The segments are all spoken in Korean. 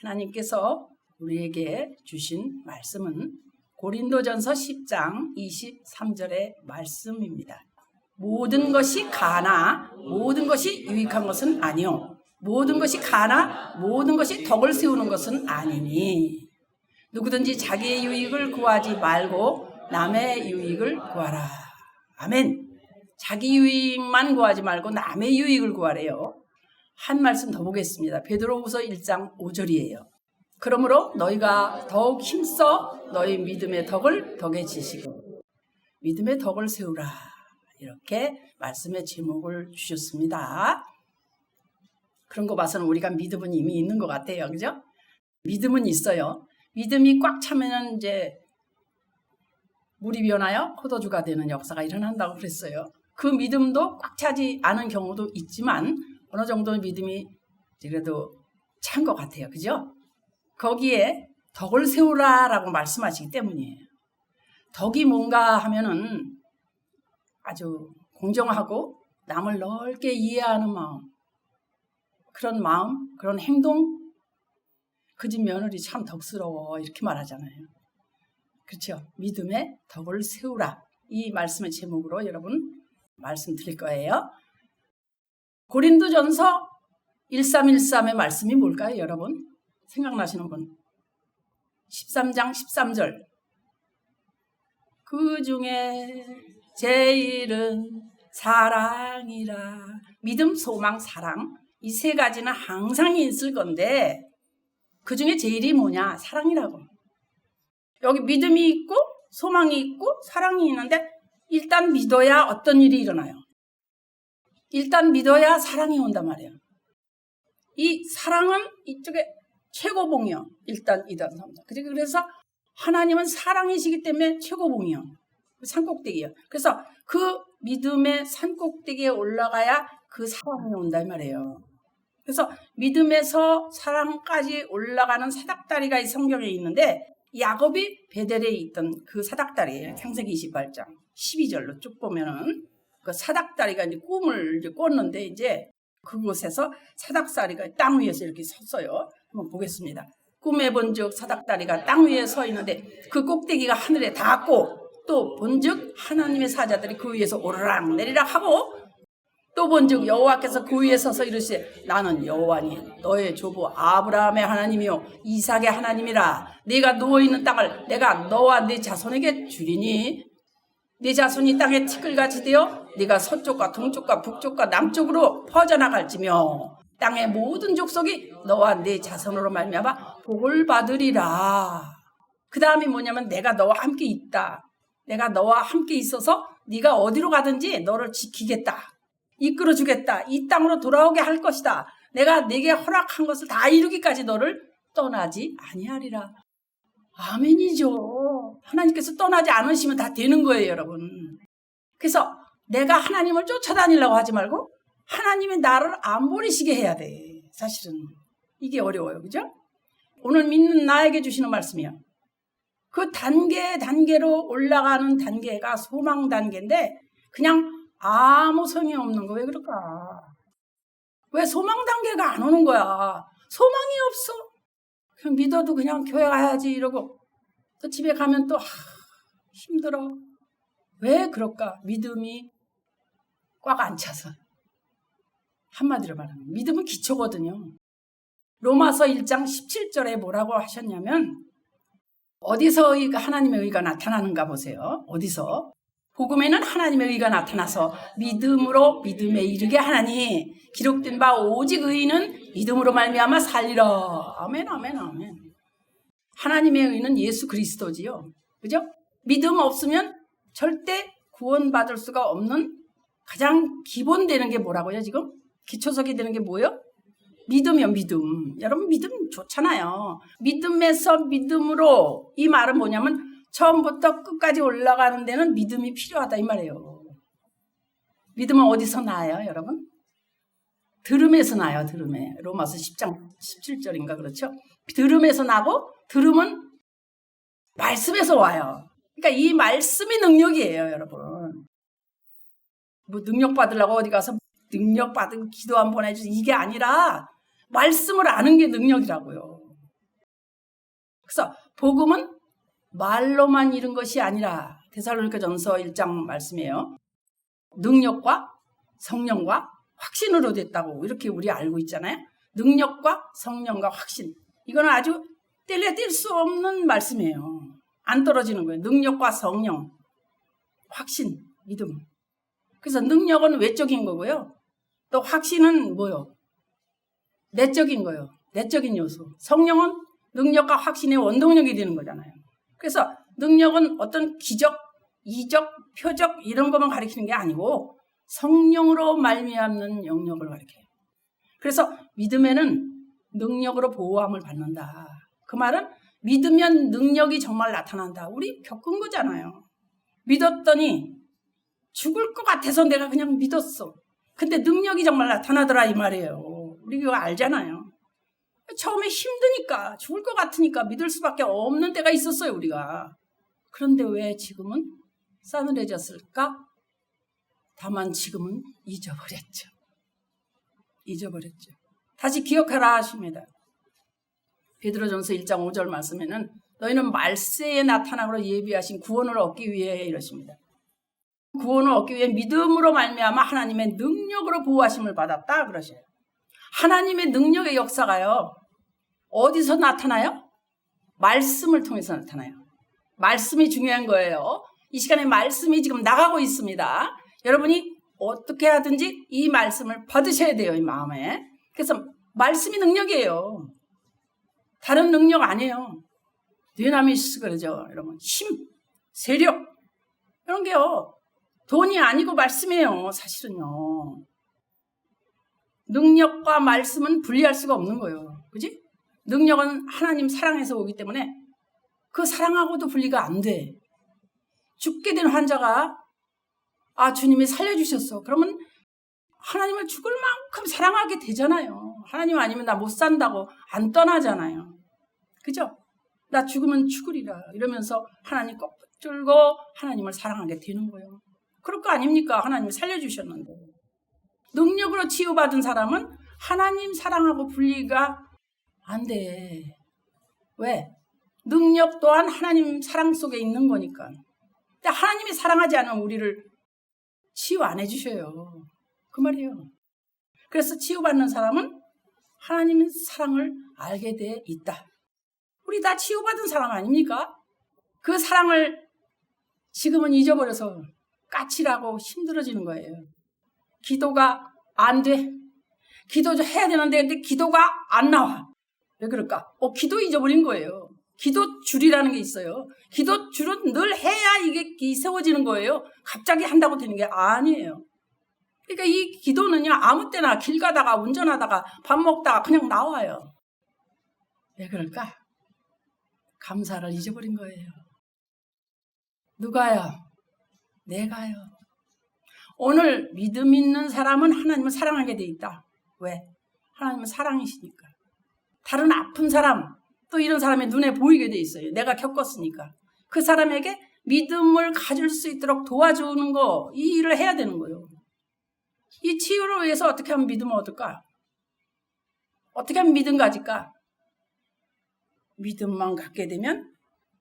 하나님께서 우리에게 주신 말씀은 고린도전서 10장 23절의 말씀입니다. 모든 것이 가나 모든 것이 유익한 것은 아니요 모든 것이 가나 모든 것이 덕을 세우는 것은 아니니 누구든지 자기의 유익을 구하지 말고 남의 유익을 구하라. 아멘. 자기 유익만 구하지 말고 남의 유익을 구하래요. 한 말씀 더 보겠습니다. 베드로후서 1장 5절이에요. 그러므로 너희가 더욱 힘써 너희 믿음의 덕을 더해지시고 믿음의 덕을 세우라. 이렇게 말씀의 제목을 주셨습니다. 그런 거 봐서는 우리가 믿음은 이미 있는 것 같아요. 그죠? 믿음은 있어요. 믿음이 꽉 차면 이제 물이 변하여 포도주가 되는 역사가 일어난다고 그랬어요. 그 믿음도 꽉 차지 않은 경우도 있지만 어느 정도 믿음이 그래도 찬 것 같아요. 그죠? 거기에 덕을 세우라라고 말씀하시기 때문이에요. 덕이 뭔가 하면은 아주 공정하고 남을 넓게 이해하는 마음, 그런 행동, 그 집 며느리 참 덕스러워 이렇게 말하잖아요. 그렇죠? 믿음의 덕을 세우라. 이 말씀의 제목으로 여러분 말씀드릴 거예요. 고린도전서 1313의 말씀이 뭘까요, 여러분? 생각나시는 분? 13장 13절. 그 중에 제일은 사랑이라. 믿음, 소망, 사랑. 이 세 가지는 항상 있을 건데 그 중에 제일이 뭐냐? 사랑이라고. 여기 믿음이 있고 소망이 있고 사랑이 있는데 일단 믿어야 어떤 일이 일어나요? 일단 믿어야 사랑이 온단 말이에요. 이 사랑은 이쪽에 최고봉이요. 일단 2단 3단. 그래서 하나님은 사랑이시기 때문에 최고봉이요. 산꼭대기요. 그래서 그 믿음의 산꼭대기에 올라가야 그 사랑이 온다 이 말이에요. 그래서 믿음에서 사랑까지 올라가는 사닥다리가 이 성경에 있는데 야곱이 베델에 있던 그 사닥다리예요. 창세기 28장 12절로 쭉 보면은 그 사닥다리가 이제 꿈을 이제 꿨는데 이제 그곳에서 사닥다리가 땅 위에서 이렇게 섰어요. 한번 보겠습니다. 꿈에 본즉 사닥다리가 땅 위에 서 있는데 그 꼭대기가 하늘에 닿았고 또 본즉 하나님의 사자들이 그 위에서 오르락 내리락 하고 또 본즉 여호와께서 그 위에 서서 이르시되 나는 여호와니 너의 조부 아브라함의 하나님이요 이삭의 하나님이라. 네가 누워있는 땅을 내가 너와 네 자손에게 주리니 네 자손이 땅에 티끌같이 되어 네가 서쪽과 동쪽과 북쪽과 남쪽으로 퍼져나갈지며 땅의 모든 족속이 너와 네 자손으로 말미암아 복을 받으리라. 그 다음이 뭐냐면 내가 너와 함께 있다. 내가 너와 함께 있어서 네가 어디로 가든지 너를 지키겠다. 이끌어주겠다. 이 땅으로 돌아오게 할 것이다. 내가 네게 허락한 것을 다 이루기까지 너를 떠나지 아니하리라. 아멘이죠. 하나님께서 떠나지 않으시면 다 되는 거예요, 여러분. 그래서 내가 하나님을 쫓아다니려고 하지 말고 하나님이 나를 안 버리시게 해야 돼. 사실은 이게 어려워요. 그죠? 오늘 믿는 나에게 주시는 말씀이야. 그 단계로 올라가는 단계가 소망 단계인데 그냥 아무 성의 없는 거 왜 그럴까? 왜 소망 단계가 안 오는 거야? 소망이 없어. 그냥 믿어도 그냥 교회 가야지 이러고 또 집에 가면 또 힘들어. 왜 그럴까? 믿음이 꽉 안 차서. 한마디로 말하면 믿음은 기초거든요. 로마서 1장 17절에 뭐라고 하셨냐면 어디서 하나님의 의가 나타나는가 보세요. 어디서? 복음에는 하나님의 의가 나타나서 믿음으로 믿음에 이르게 하나니 기록된 바 오직 의인은 믿음으로 말미암아 살리라. 아멘 아멘 아멘. 하나님의 의는 예수 그리스도지요. 그죠? 믿음 없으면 절대 구원받을 수가 없는 가장 기본 되는 게 뭐라고요 지금? 기초석이 되는 게 뭐예요? 믿음이요. 믿음. 여러분 믿음 좋잖아요. 믿음에서 믿음으로 이 말은 뭐냐면 처음부터 끝까지 올라가는 데는 믿음이 필요하다 이 말이에요. 믿음은 어디서 나요 여러분? 들음에서 나요. 들음에. 로마서 10장 17절인가 그렇죠? 들음에서 나고 들음은 말씀에서 와요. 그러니까 이 말씀이 능력이에요 여러분. 뭐 능력 받으려고 어디 가서 능력 받은 기도 한번 해주세요 이게 아니라 말씀을 아는 게 능력이라고요. 그래서 복음은 말로만 이룬 것이 아니라 데살로니가전서 1장 말씀이에요. 능력과 성령과 확신으로 됐다고 이렇게 우리 알고 있잖아요. 능력과 성령과 확신. 이거는 아주 뗄 수 없는 말씀이에요. 안 떨어지는 거예요. 능력과 성령, 확신, 믿음. 그래서 능력은 외적인 거고요. 또 확신은 뭐요? 내적인 거예요. 내적인 요소. 성령은 능력과 확신의 원동력이 되는 거잖아요. 그래서 능력은 어떤 기적, 이적, 표적 이런 것만 가리키는 게 아니고 성령으로 말미암는 영역을 가리켜요. 그래서 믿음에는 능력으로 보호함을 받는다. 그 말은 믿으면 능력이 정말 나타난다. 우리 겪은 거잖아요. 믿었더니 죽을 것 같아서 내가 그냥 믿었어. 근데 능력이 정말 나타나더라 이 말이에요. 우리 그거 알잖아요. 처음에 힘드니까 죽을 것 같으니까 믿을 수밖에 없는 때가 있었어요 우리가. 그런데 왜 지금은 싸늘해졌을까? 다만 지금은 잊어버렸죠. 잊어버렸죠. 다시 기억하라 하십니다. 베드로전서 1장 5절 말씀에는 너희는 말세에 나타나므로 예비하신 구원을 얻기 위해 이러십니다. 구원을 얻기 위해 믿음으로 말미암아 하나님의 능력으로 보호하심을 받았다 그러셔요. 하나님의 능력의 역사가요. 어디서 나타나요? 말씀을 통해서 나타나요. 말씀이 중요한 거예요. 이 시간에 말씀이 지금 나가고 있습니다. 여러분이 어떻게 하든지 이 말씀을 받으셔야 돼요. 이 마음에. 그래서 말씀이 능력이에요. 다른 능력 아니에요. dynamis 그러죠. 여러분 힘, 세력 이런 게요. 돈이 아니고 말씀이에요. 사실은요. 능력과 말씀은 분리할 수가 없는 거예요. 그지? 능력은 하나님 사랑에서 오기 때문에 그 사랑하고도 분리가 안 돼. 죽게 된 환자가 주님이 살려주셨어. 그러면 하나님을 죽을 만큼 사랑하게 되잖아요. 하나님 아니면 나 못 산다고 안 떠나잖아요. 그죠? 나 죽으면 죽으리라 이러면서 하나님 꼭 붙들고 하나님을 사랑하게 되는 거예요. 그럴 거 아닙니까? 하나님이 살려주셨는데. 능력으로 치유받은 사람은 하나님 사랑하고 분리가 안 돼. 왜? 능력 또한 하나님 사랑 속에 있는 거니까. 근데 하나님이 사랑하지 않으면 우리를 치유 안 해주셔요. 그 말이에요. 그래서 치유받는 사람은 하나님의 사랑을 알게 돼 있다. 우리 다 치유받은 사람 아닙니까? 그 사랑을 지금은 잊어버려서 까칠하고 힘들어지는 거예요. 기도가 안 돼. 기도 좀 해야 되는데 근데 기도가 안 나와. 왜 그럴까? 기도 잊어버린 거예요. 기도 줄이라는 게 있어요. 기도 줄은 늘 해야 이게 세워지는 거예요. 갑자기 한다고 되는 게 아니에요. 그러니까 이 기도는요, 아무 때나 길 가다가 운전하다가 밥 먹다가 그냥 나와요. 왜 그럴까? 감사를 잊어버린 거예요. 누가요? 내가요. 오늘 믿음 있는 사람은 하나님을 사랑하게 돼 있다. 왜? 하나님은 사랑이시니까. 다른 아픈 사람, 또 이런 사람의 눈에 보이게 돼 있어요. 내가 겪었으니까. 그 사람에게 믿음을 가질 수 있도록 도와주는 거, 이 일을 해야 되는 거예요. 이 치유를 위해서 어떻게 하면 믿음을 얻을까? 어떻게 하면 믿음 가질까? 믿음만 갖게 되면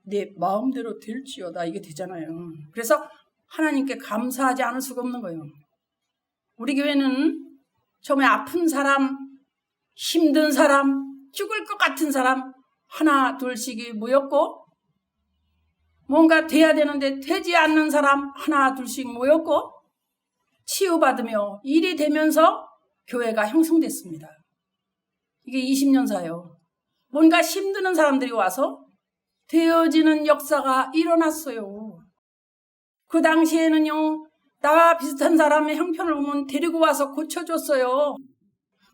내 마음대로 될지어다 이게 되잖아요. 그래서 하나님께 감사하지 않을 수가 없는 거예요. 우리 교회는 처음에 아픈 사람, 힘든 사람, 죽을 것 같은 사람 하나 둘씩이 모였고, 뭔가 돼야 되는데 되지 않는 사람 하나 둘씩 모였고, 치유받으며 일이 되면서 교회가 형성됐습니다. 이게 20년사예요. 뭔가 힘드는 사람들이 와서 되어지는 역사가 일어났어요. 그 당시에는요, 나와 비슷한 사람의 형편을 보면 데리고 와서 고쳐줬어요.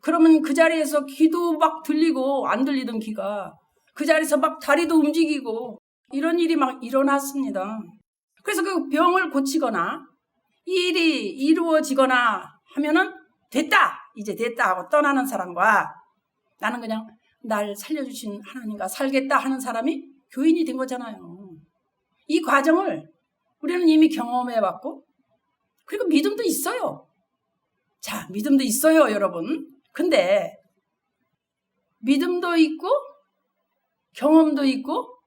그러면 그 자리에서 귀도 막 들리고 안 들리던 귀가 그 자리에서 막 다리도 움직이고 이런 일이 막 일어났습니다. 그래서 그 병을 고치거나 이 일이 이루어지거나 하면은 됐다, 이제 됐다 하고 떠나는 사람과 나는 그냥 날 살려주신 하나님과 살겠다 하는 사람이 교인이 된 거잖아요. 이 과정을 우리는 이미 경험해봤고, 그리고 믿음도 있어요. 자, 믿음도 있어요, 여러분. 근데 믿음도 있고 경험도 있고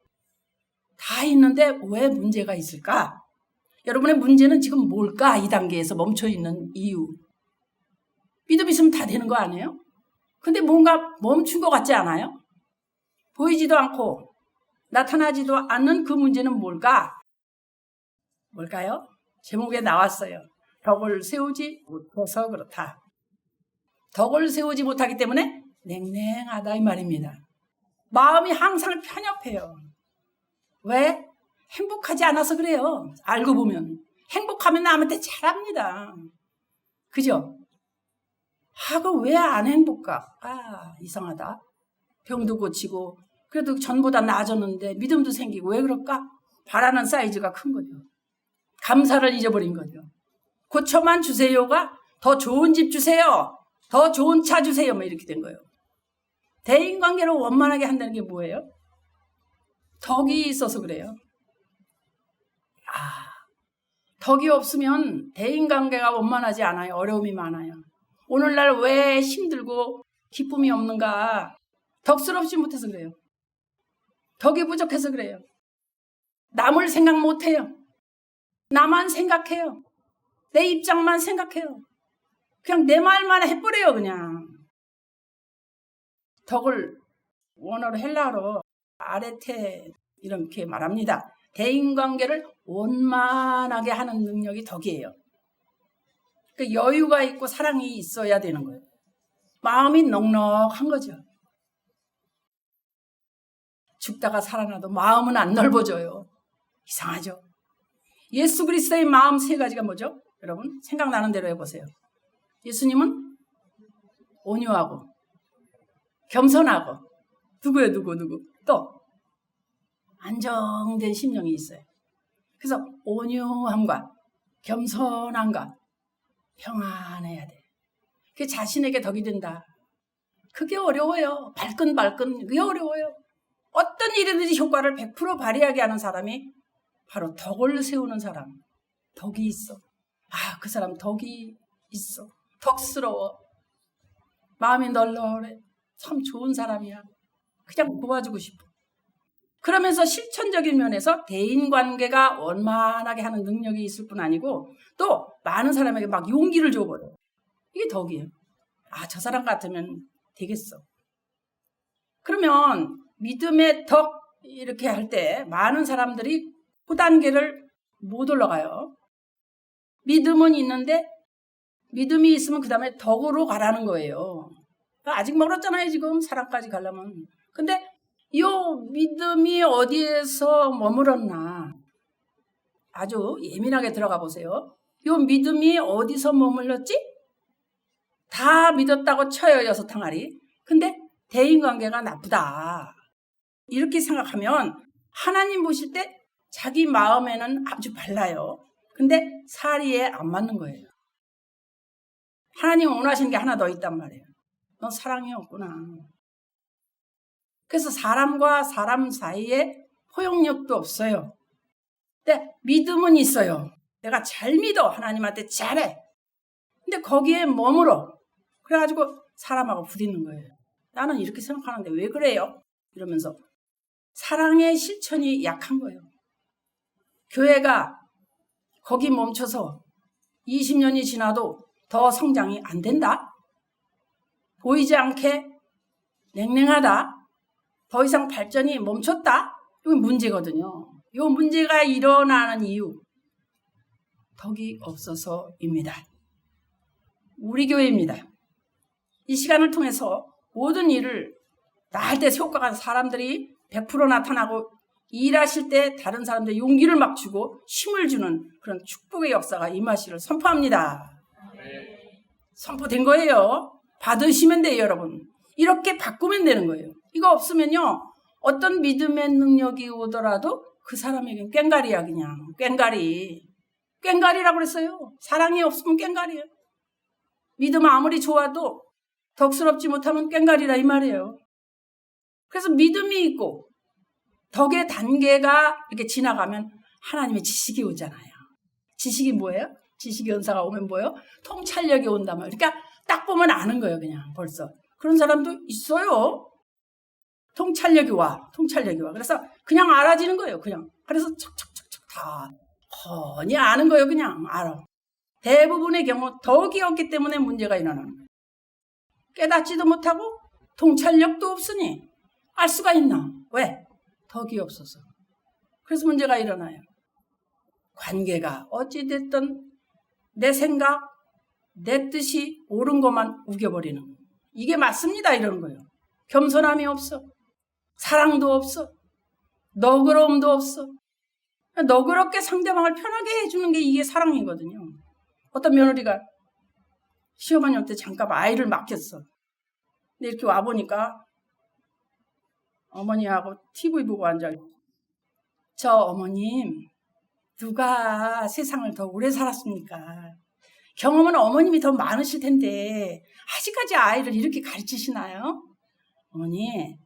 다 있는데 왜 문제가 있을까? 여러분의 문제는 지금 뭘까? 이 단계에서 멈춰있는 이유. 믿음 있으면 다 되는 거 아니에요? 근데 뭔가 멈춘 것 같지 않아요? 보이지도 않고 나타나지도 않는 그 문제는 뭘까? 뭘까요? 제목에 나왔어요. 덕을 세우지 못해서 그렇다. 덕을 세우지 못하기 때문에 냉랭하다 이 말입니다. 마음이 항상 편협해요. 왜? 행복하지 않아서 그래요. 알고 보면. 행복하면 남한테 잘합니다. 그죠? 하고 왜 안 행복할까? 이상하다. 병도 고치고 그래도 전보다 나아졌는데 믿음도 생기고 왜 그럴까? 바라는 사이즈가 큰 거죠. 감사를 잊어버린 거죠. 고쳐만 주세요가 더 좋은 집 주세요. 더 좋은 차 주세요. 뭐 이렇게 된 거예요. 대인관계를 원만하게 한다는 게 뭐예요? 덕이 있어서 그래요. 덕이 없으면 대인관계가 원만하지 않아요. 어려움이 많아요. 오늘날 왜 힘들고 기쁨이 없는가? 덕스럽지 못해서 그래요. 덕이 부족해서 그래요. 남을 생각 못해요. 나만 생각해요. 내 입장만 생각해요. 그냥 내 말만 해버려요. 그냥. 덕을 원어로 헬라어로 아레테 이렇게 말합니다. 대인관계를 원만하게 하는 능력이 덕이에요. 그 여유가 있고 사랑이 있어야 되는 거예요. 마음이 넉넉한 거죠. 죽다가 살아나도 마음은 안 넓어져요. 이상하죠? 예수 그리스도의 마음 세 가지가 뭐죠? 여러분 생각나는 대로 해보세요. 예수님은 온유하고 겸손하고 누구예요? 누구? 또 안정된 심령이 있어요. 그래서 온유함과 겸손함과 평안해야 돼. 그게 자신에게 덕이 된다. 그게 어려워요. 발끈발끈 그게 어려워요. 어떤 일이든지 효과를 100% 발휘하게 하는 사람이 바로 덕을 세우는 사람. 덕이 있어. 그 사람 덕이 있어. 덕스러워. 마음이 널널해. 참 좋은 사람이야. 그냥 도와주고 싶어. 그러면서 실천적인 면에서 대인관계가 원만하게 하는 능력이 있을 뿐 아니고 또 많은 사람에게 막 용기를 줘버려요. 이게 덕이에요. 저 사람 같으면 되겠어. 그러면 믿음의 덕 이렇게 할 때 많은 사람들이 그 단계를 못 올라가요. 믿음은 있는데 믿음이 있으면 그 다음에 덕으로 가라는 거예요. 아직 멀었잖아요. 지금 사랑까지 가려면. 근데 이 믿음이 어디에서 머물렀나 아주 예민하게 들어가 보세요. 이 믿음이 어디서 머물렀지? 다 믿었다고 쳐요. 6항아리. 근데 대인관계가 나쁘다. 이렇게 생각하면 하나님 보실 때 자기 마음에는 아주 발라요. 근데 사리에 안 맞는 거예요. 하나님 원하시는 게 하나 더 있단 말이에요. 넌 사랑이 없구나. 그래서 사람과 사람 사이에 포용력도 없어요. 근데 믿음은 있어요. 내가 잘 믿어. 하나님한테 잘해. 근데 거기에 머물러. 그래가지고 사람하고 부딪는 거예요. 나는 이렇게 생각하는데 왜 그래요? 이러면서 사랑의 실천이 약한 거예요. 교회가 거기 멈춰서 20년이 지나도 더 성장이 안 된다? 보이지 않게 냉랭하다? 더 이상 발전이 멈췄다? 이게 문제거든요. 이 문제가 일어나는 이유, 덕이 없어서입니다. 우리 교회입니다. 이 시간을 통해서 모든 일을 나 할 때 효과가 사람들이 100% 나타나고 일하실 때 다른 사람들 용기를 막 주고 힘을 주는 그런 축복의 역사가 임하시기를 선포합니다. 선포된 거예요. 받으시면 돼요, 여러분. 이렇게 바꾸면 되는 거예요. 이거 없으면요, 어떤 믿음의 능력이 오더라도 그 사람에겐 꽹가리야, 그냥. 꽹가리. 꽹가리라고 그랬어요. 사랑이 없으면 꽹가리예요. 믿음 아무리 좋아도 덕스럽지 못하면 꽹가리라 이 말이에요. 그래서 믿음이 있고 덕의 단계가 이렇게 지나가면 하나님의 지식이 오잖아요. 지식이 뭐예요? 지식 연사가 오면 뭐예요? 통찰력이 온단 말이에요. 그러니까 딱 보면 아는 거예요, 그냥 벌써. 그런 사람도 있어요. 통찰력이 와. 그래서 그냥 알아지는 거예요. 그냥. 그래서 척척척척 다 훤히 아는 거예요. 그냥 알아. 대부분의 경우 덕이 없기 때문에 문제가 일어나는 거예요. 깨닫지도 못하고 통찰력도 없으니 알 수가 있나? 왜? 덕이 없어서. 그래서 문제가 일어나요. 관계가 어찌됐든 내 생각, 내 뜻이 옳은 것만 우겨버리는 거예요. 이게 맞습니다 이러는 거예요. 겸손함이 없어. 사랑도 없어. 너그러움도 없어. 너그럽게 상대방을 편하게 해주는 게 이게 사랑이거든요. 어떤 며느리가 시어머니한테 잠깐 아이를 맡겼어. 근데 이렇게 와보니까 어머니하고 TV 보고 앉아있고, 저 어머님 누가 세상을 더 오래 살았습니까? 경험은 어머님이 더 많으실 텐데 아직까지 아이를 이렇게 가르치시나요? 어머니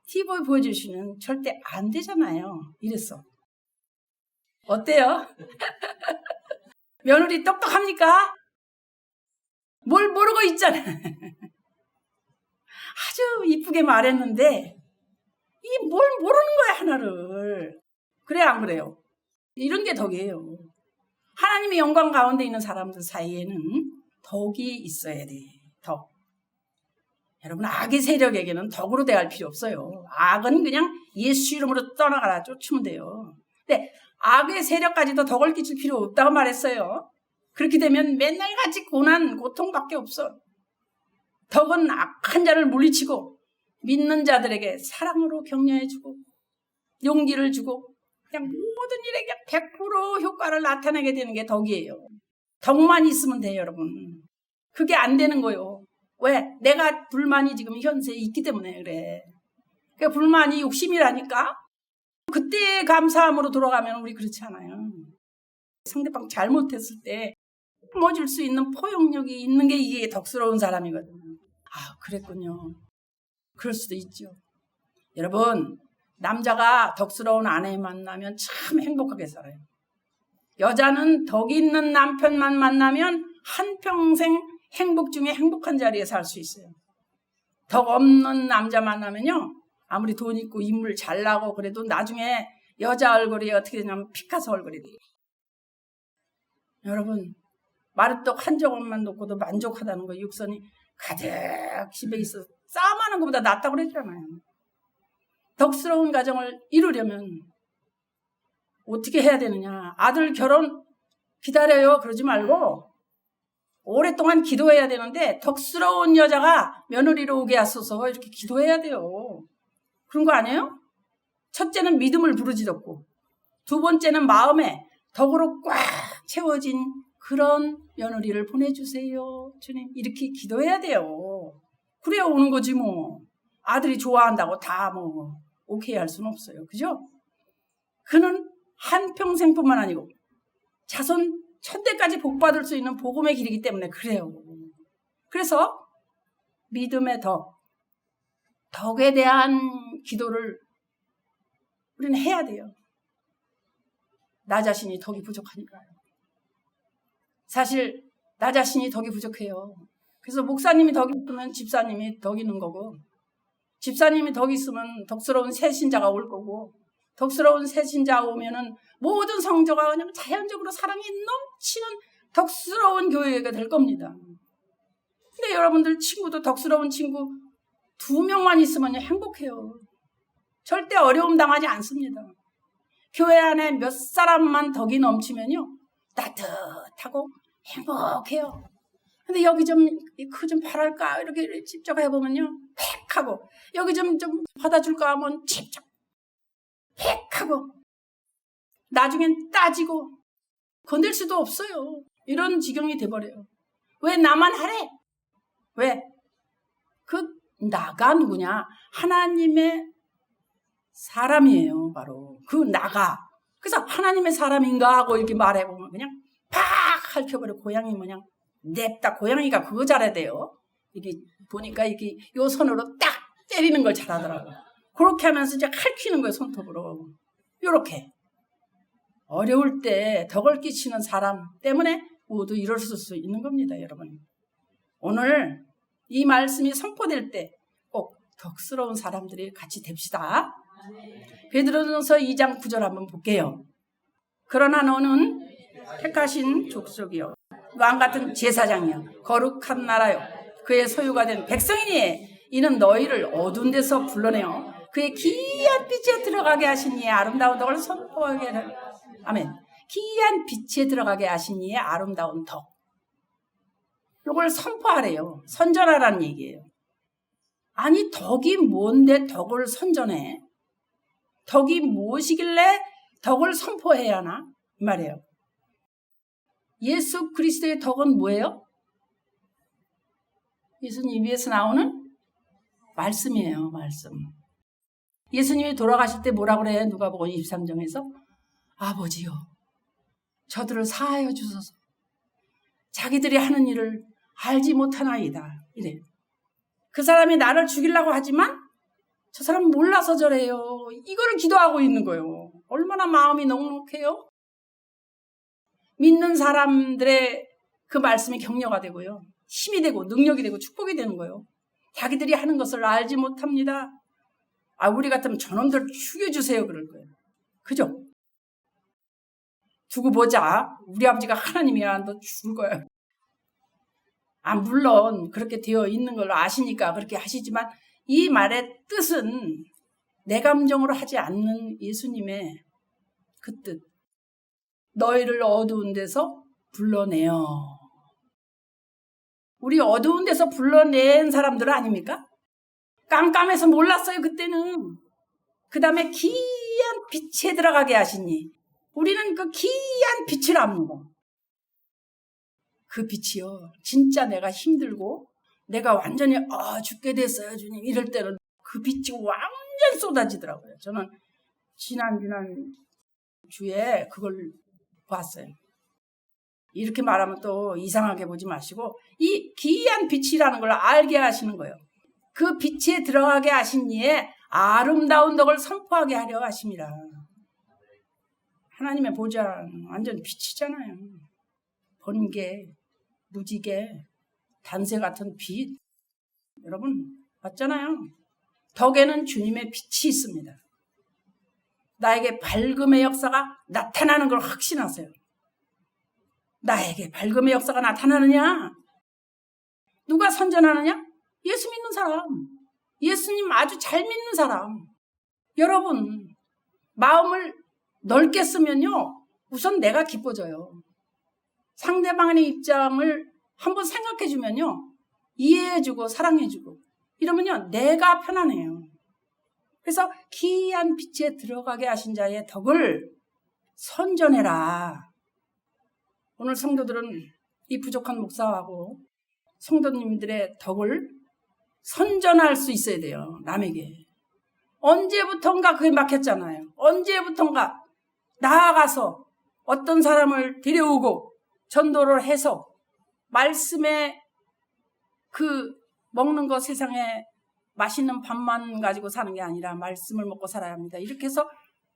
TV 보여주시면 절대 안 되잖아요. 이랬어. 어때요? 며느리 똑똑합니까? 뭘 모르고 있잖아. 아주 이쁘게 말했는데 이게 뭘 모르는 거야 하나를. 그래 안 그래요? 이런 게 덕이에요. 하나님의 영광 가운데 있는 사람들 사이에는 덕이 있어야 돼. 덕. 여러분 악의 세력에게는 덕으로 대할 필요 없어요. 악은 그냥 예수 이름으로 떠나가라 쫓으면 돼요. 근데 악의 세력까지도 덕을 끼칠 필요 없다고 말했어요. 그렇게 되면 맨날 같이 고난, 고통밖에 없어. 덕은 악한 자를 물리치고 믿는 자들에게 사랑으로 격려해주고 용기를 주고 그냥 모든 일에 100% 효과를 나타내게 되는 게 덕이에요. 덕만 있으면 돼요, 여러분. 그게 안 되는 거예요. 왜? 내가 불만이 지금 현세에 있기 때문에 그래. 그 불만이 욕심이라니까? 그때 감사함으로 돌아가면 우리 그렇지 않아요. 상대방 잘못했을 때 품어줄 수 있는 포용력이 있는 게 이게 덕스러운 사람이거든요. 아, 그랬군요. 그럴 수도 있죠. 여러분, 남자가 덕스러운 아내 만나면 참 행복하게 살아요. 여자는 덕 있는 남편만 만나면 한평생 행복 중에 행복한 자리에 살 수 있어요. 덕 없는 남자 만나면요, 아무리 돈 있고 인물 잘나고 그래도 나중에 여자 얼굴이 어떻게 되냐면 피카소 얼굴이 돼요. 여러분, 마르떡 한 조각만 놓고도 만족하다는 거, 육선이 가득 집에 있어 싸움하는 것보다 낫다고 그랬잖아요. 덕스러운 가정을 이루려면 어떻게 해야 되느냐? 아들 결혼 기다려요 그러지 말고 오랫동안 기도해야 되는데 덕스러운 여자가 며느리로 오게 하소서 이렇게 기도해야 돼요. 그런 거 아니에요? 첫째는 믿음을 부르짖었고 두 번째는 마음에 덕으로 꽉 채워진 그런 며느리를 보내주세요. 주님 이렇게 기도해야 돼요. 그래야 오는 거지 뭐. 아들이 좋아한다고 다 뭐 오케이 할 수는 없어요. 그죠? 그는 한평생뿐만 아니고 자손 천대까지 복받을 수 있는 복음의 길이기 때문에 그래요. 그래서 믿음의 덕에 대한 기도를 우리는 해야 돼요. 나 자신이 덕이 부족하니까요. 사실 나 자신이 덕이 부족해요. 그래서 목사님이 덕이 있으면 집사님이 덕이 있는 거고 집사님이 덕이 있으면 덕스러운 새신자가 올 거고 덕스러운 새신자 오면은 모든 성도가 그냥 자연적으로 사랑이 넘치는 덕스러운 교회가 될 겁니다. 근데 여러분들 친구도 덕스러운 친구 2명만 있으면 행복해요. 절대 어려움 당하지 않습니다. 교회 안에 몇 사람만 덕이 넘치면요 따뜻하고 행복해요. 근데 여기 좀 그 좀 바랄까 이렇게 직접 해보면요 팩 하고 여기 좀 받아줄까 하면 직접 팩 하고 나중엔 따지고 건들 수도 없어요. 이런 지경이 돼버려요. 왜 나만 하래? 왜? 그 나가 누구냐? 하나님의 사람이에요. 바로 그 나가. 그래서 하나님의 사람인가 하고 이렇게 말해보면 그냥 팍 핥혀버려. 고양이 뭐냐 냅다. 고양이가 그거 잘해야 돼요. 이게 보니까 이게 요 손으로 딱 때리는 걸 잘하더라고요. 그렇게 하면서 이제 핥히는 거예요. 손톱으로. 요렇게 어려울 때 덕을 끼치는 사람 때문에 모두 이럴 수 있는 겁니다. 여러분 오늘 이 말씀이 선포될 때 꼭 덕스러운 사람들이 같이 됩시다. 베드로전서 2장 9절 한번 볼게요. 그러나 너는 택하신 족속이요 왕같은 제사장이요 거룩한 나라요 그의 소유가 된 백성이니 이는 너희를 어두운 데서 불러내어 그의 기이한 빛에 들어가게 하신 이의 아름다운 덕을 선포하게 하는 아멘. 기이한 빛에 들어가게 하신 이의 아름다운 덕. 이걸 선포하래요. 선전하라는 얘기예요. 아니 덕이 뭔데 덕을 선전해? 덕이 무엇이길래 덕을 선포해야 하나? 이 말이에요. 예수 그리스도의 덕은 뭐예요? 예수님 입에서 나오는 말씀이에요. 말씀. 예수님이 돌아가실 때 뭐라고 그래요? 누가복음 23장에서 아버지요 저들을 사하여 주소서 자기들이 하는 일을 알지 못하나이다. 이래요. 그 사람이 나를 죽이려고 하지만 저 사람은 몰라서 저래요. 이거를 기도하고 있는 거예요. 얼마나 마음이 넉넉해요? 믿는 사람들의 그 말씀이 격려가 되고요. 힘이 되고 능력이 되고 축복이 되는 거예요. 자기들이 하는 것을 알지 못합니다. 아, 우리 같으면 저놈들 죽여주세요 그럴 거예요. 그죠? 두고 보자. 우리 아버지가 하나님이야. 너 죽을 거야. 아, 물론 그렇게 되어 있는 걸 아시니까 그렇게 하시지만 이 말의 뜻은 내 감정으로 하지 않는 예수님의 그 뜻. 너희를 어두운 데서 불러내어. 우리 어두운 데서 불러낸 사람들은 아닙니까? 깜깜해서 몰랐어요 그때는. 그 다음에 기이한 빛에 들어가게 하시니 우리는 그 기이한 빛을 압니다. 그 빛이요 진짜 내가 힘들고 내가 완전히 죽게 됐어요 주님 이럴 때는 그 빛이 완전 쏟아지더라고요. 저는 지난 주에 그걸 봤어요. 이렇게 말하면 또 이상하게 보지 마시고 이 기이한 빛이라는 걸 알게 하시는 거예요. 그 빛에 들어가게 하신 이의 아름다운 덕을 선포하게 하려 하심이라. 하나님의 보좌 완전 빛이잖아요. 번개, 무지개, 단새 같은 빛. 여러분 맞잖아요. 덕에는 주님의 빛이 있습니다. 나에게 밝음의 역사가 나타나는 걸 확신하세요. 나에게 밝음의 역사가 나타나느냐? 누가 선전하느냐? 예수 믿는 사람. 예수님 아주 잘 믿는 사람. 여러분 마음을 넓게 쓰면요 우선 내가 기뻐져요. 상대방의 입장을 한번 생각해주면요 이해해주고 사랑해주고 이러면요 내가 편안해요. 그래서 기이한 빛에 들어가게 하신 자의 덕을 선전해라. 오늘 성도들은 이 부족한 목사하고 성도님들의 덕을 선전할 수 있어야 돼요. 남에게. 언제부턴가 그게 막혔잖아요. 언제부턴가 나아가서 어떤 사람을 데려오고 전도를 해서 말씀에 그 먹는 거 세상에 맛있는 밥만 가지고 사는 게 아니라 말씀을 먹고 살아야 합니다. 이렇게 해서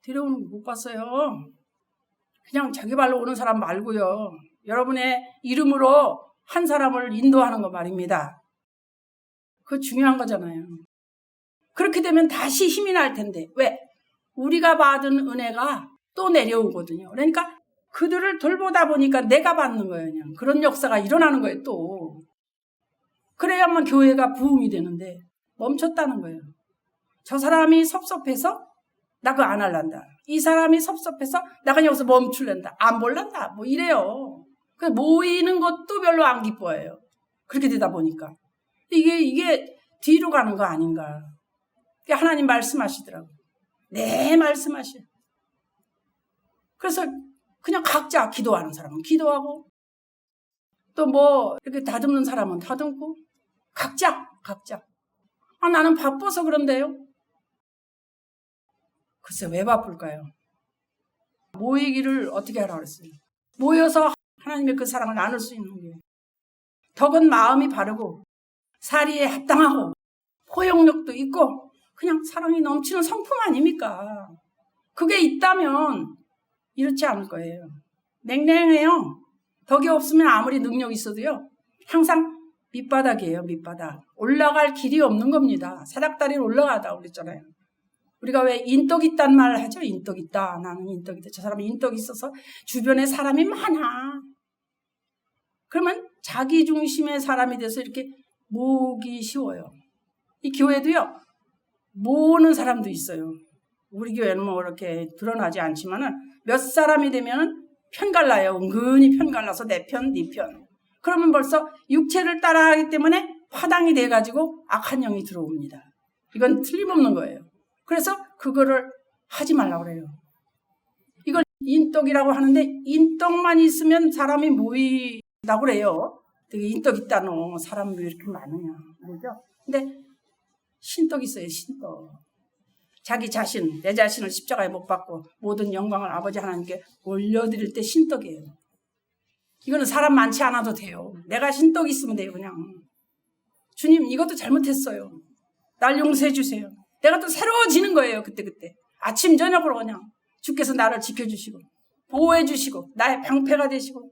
데려오는 거 못 봤어요. 그냥 자기 발로 오는 사람 말고요. 여러분의 이름으로 한 사람을 인도하는 거 말입니다. 그거 중요한 거잖아요. 그렇게 되면 다시 힘이 날 텐데 왜? 우리가 받은 은혜가 또 내려오거든요. 그러니까 그들을 돌보다 보니까 내가 받는 거예요. 그냥. 그런 역사가 일어나는 거예요. 또 그래야만 교회가 부흥이 되는데 멈췄다는 거예요. 저 사람이 섭섭해서 나 그거 안 할란다. 이 사람이 섭섭해서 나 그냥 여기서 멈출란다. 안 볼란다. 뭐 이래요. 모이는 것도 별로 안 기뻐해요. 그렇게 되다 보니까 이게 뒤로 가는 거 아닌가. 하나님 말씀하시더라고요. 네, 말씀하셔요. 그래서 그냥 각자 기도하는 사람은 기도하고 또 뭐 이렇게 다듬는 사람은 다듬고 각자. 아, 나는 바빠서 그런데요. 글쎄 왜 바쁠까요? 모이기를 어떻게 하라고 그랬어요? 모여서 하나님의 그 사랑을 나눌 수 있는 게 덕은 마음이 바르고 사리에 합당하고 포용력도 있고 그냥 사랑이 넘치는 성품 아닙니까? 그게 있다면 이렇지 않을 거예요. 냉랭해요. 덕이 없으면 아무리 능력이 있어도요. 항상 밑바닥이에요. 밑바닥. 올라갈 길이 없는 겁니다. 사닥다리로 올라가다 그랬잖아요. 우리가 왜 인덕 있단 말 하죠? 인덕 있다. 나는 인덕 있다. 저 사람은 인덕이 있어서 주변에 사람이 많아. 그러면 자기 중심의 사람이 돼서 이렇게 모으기 쉬워요. 이 교회도요. 모으는 사람도 있어요. 우리 교회는 뭐 이렇게 드러나지 않지만은 몇 사람이 되면은 편갈라요. 은근히 편갈라서 내 편, 네 편. 그러면 벌써 육체를 따라하기 때문에 화당이 돼가지고 악한 영이 들어옵니다. 이건 틀림없는 거예요. 그래서 그거를 하지 말라고 그래요. 이걸 인덕이라고 하는데 인덕만 있으면 사람이 모인다고 그래요. 되게 인덕 있다노. 사람이 왜 이렇게 많으냐. 그러죠? 근데 신덕 있어요. 신덕. 자기 자신, 내 자신을 십자가에 못 박고 모든 영광을 아버지 하나님께 올려드릴 때 신덕이에요. 이거는 사람 많지 않아도 돼요. 내가 신덕 있으면 돼요. 그냥. 주님 이것도 잘못했어요. 날 용서해 주세요. 내가 또 새로워지는 거예요. 그때. 아침 저녁으로 그냥 주께서 나를 지켜주시고 보호해 주시고 나의 방패가 되시고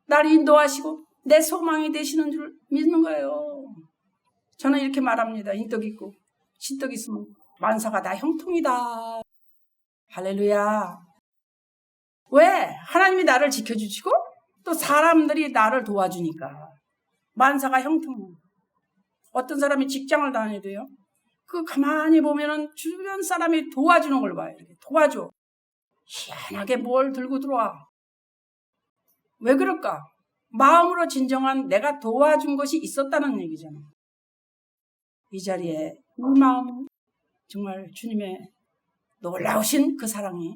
나를 인도하시고 내 소망이 되시는 줄 믿는 거예요. 저는 이렇게 말합니다. 인덕 있고 신덕 있으면 만사가 다 형통이다. 할렐루야. 왜? 하나님이 나를 지켜주시고 또 사람들이 나를 도와주니까 만사가 형통이에요. 어떤 사람이 직장을 다니도요. 그 가만히 보면은 주변 사람이 도와주는 걸 봐요. 이렇게 도와줘. 희한하게 뭘 들고 들어와. 왜 그럴까? 마음으로 진정한 내가 도와준 것이 있었다는 얘기잖아요. 이 자리에 이 마음 정말 주님의 놀라우신 그 사랑이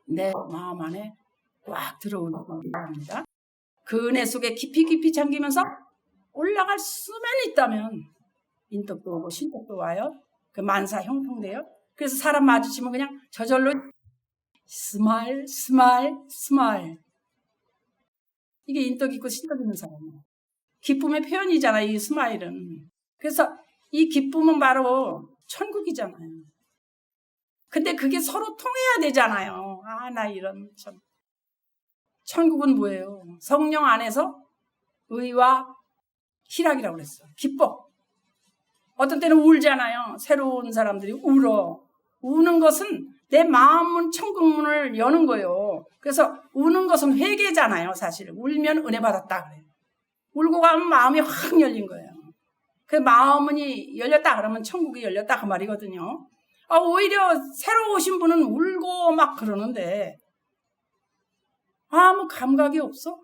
내 마음 안에 꽉 들어오는 겁니다. 그 은혜 속에 깊이 잠기면서 올라갈 수만 있다면 인덕도 오고 신덕도 와요. 그 만사 형통돼요. 그래서 사람 마주치면 그냥 저절로 스마일. 이게 인덕 있고 신덕 있는 사람이에요. 기쁨의 표현이잖아요. 이 스마일은. 그래서 이 기쁨은 바로 천국이잖아요. 근데 그게 서로 통해야 되잖아요. 나 이런 참. 천국은 뭐예요? 성령 안에서 의와 희락이라고 그랬어요. 기뻐. 어떤 때는 울잖아요. 새로운 사람들이 울어. 우는 것은 내 마음은 천국문을 여는 거예요. 그래서 우는 것은 회개잖아요. 사실 울면 은혜 받았다 그래요. 울고 가면 마음이 확 열린 거예요. 그 마음이 열렸다 그러면 천국이 열렸다 그 말이거든요. 오히려 새로 오신 분은 울고 막 그러는데 아무 감각이 없어?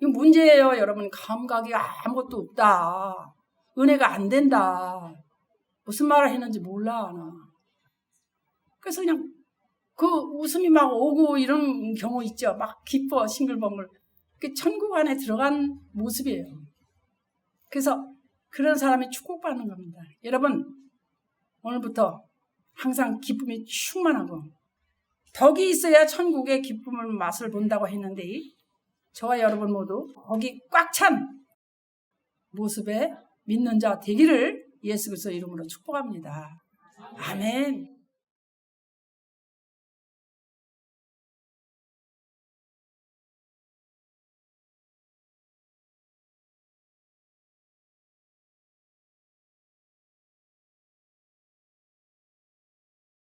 이거 문제예요, 여러분. 감각이 아무것도 없다. 은혜가 안 된다. 무슨 말을 했는지 몰라, 나. 그래서 그냥 그 웃음이 막 오고 이런 경우 있죠. 막 기뻐, 싱글벙글. 그게 천국 안에 들어간 모습이에요. 그래서 그런 사람이 축복받는 겁니다. 여러분, 오늘부터 항상 기쁨이 충만하고 덕이 있어야 천국의 기쁨을 맛을 본다고 했는데 저와 여러분 모두 덕이 꽉 찬 모습에 믿는 자 되기를 예수 그리스도 이름으로 축복합니다. 아멘.